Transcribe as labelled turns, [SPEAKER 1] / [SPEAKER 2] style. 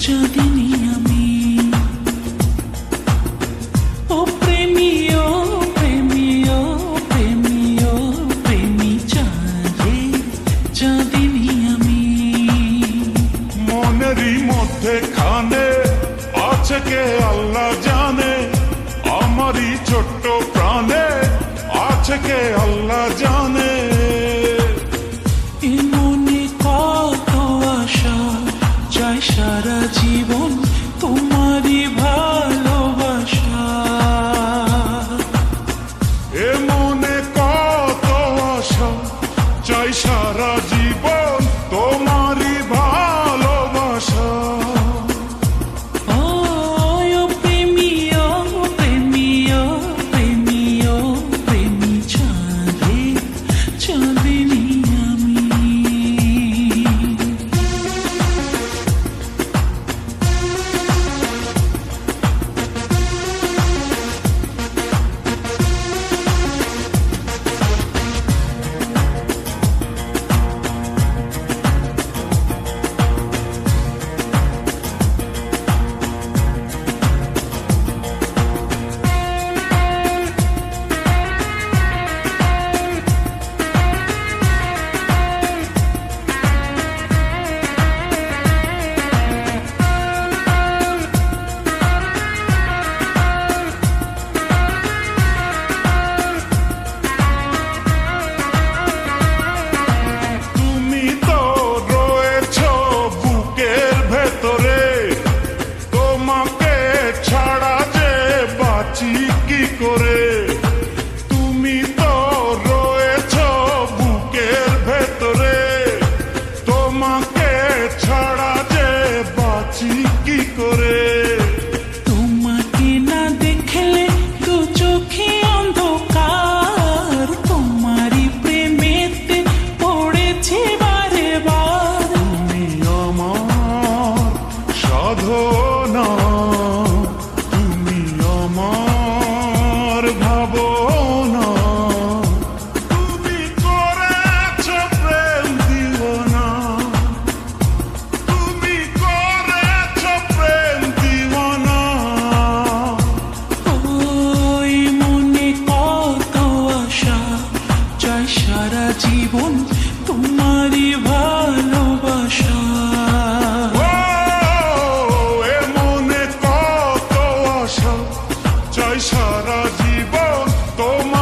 [SPEAKER 1] চাঁদিনী আমি। ও প্রেমী, ও প্রেমী, ও প্রেমী, ও প্রেমী চাঁদের চাঁদিনী আমি।
[SPEAKER 2] মনেরই মধ্যে খানে আছে কে আল্লাহ জানে, আমারই ছোট্ট প্রাণে আছে কে আল্লাহ জানে।
[SPEAKER 1] এ মনে কত আশা চাই সারা জীবন তোমারই ভালোবাসা।
[SPEAKER 2] এ মনে কত আশা চাই সারা জীবন তোমারই ভালোবাসা।
[SPEAKER 1] ও প্রেমী, ও প্রেমী, ও প্রেমী, ও প্রেমী চাঁদের চাঁদিনী আমি।
[SPEAKER 2] তুমি তো রয়েছো বুকের ভেতরে, তোমাকে ছাড়া যে বাঁচি কি করে। তুমি তো রয়েছো বুকের ভেতরে, তোমাকে ছাড়া যে বাঁচি কি করে।
[SPEAKER 1] তোমাকে না দেখলে দু চোখে অন্ধকার, তোমারই প্রেমেতে পড়েছি বারে বার।
[SPEAKER 2] তুমি আমার সাধনা, তুমি আমার ভাবনা, তুমি করেছো প্রেম দিওয়ানা, তুমি করেছো প্রেম দিওয়ানা।
[SPEAKER 1] ওই মনে কত আশা চাই সারা জীবন তোমারই ভালোবাসা।
[SPEAKER 2] ও এ মনে কত আশা চাই সারা জীবন তোমার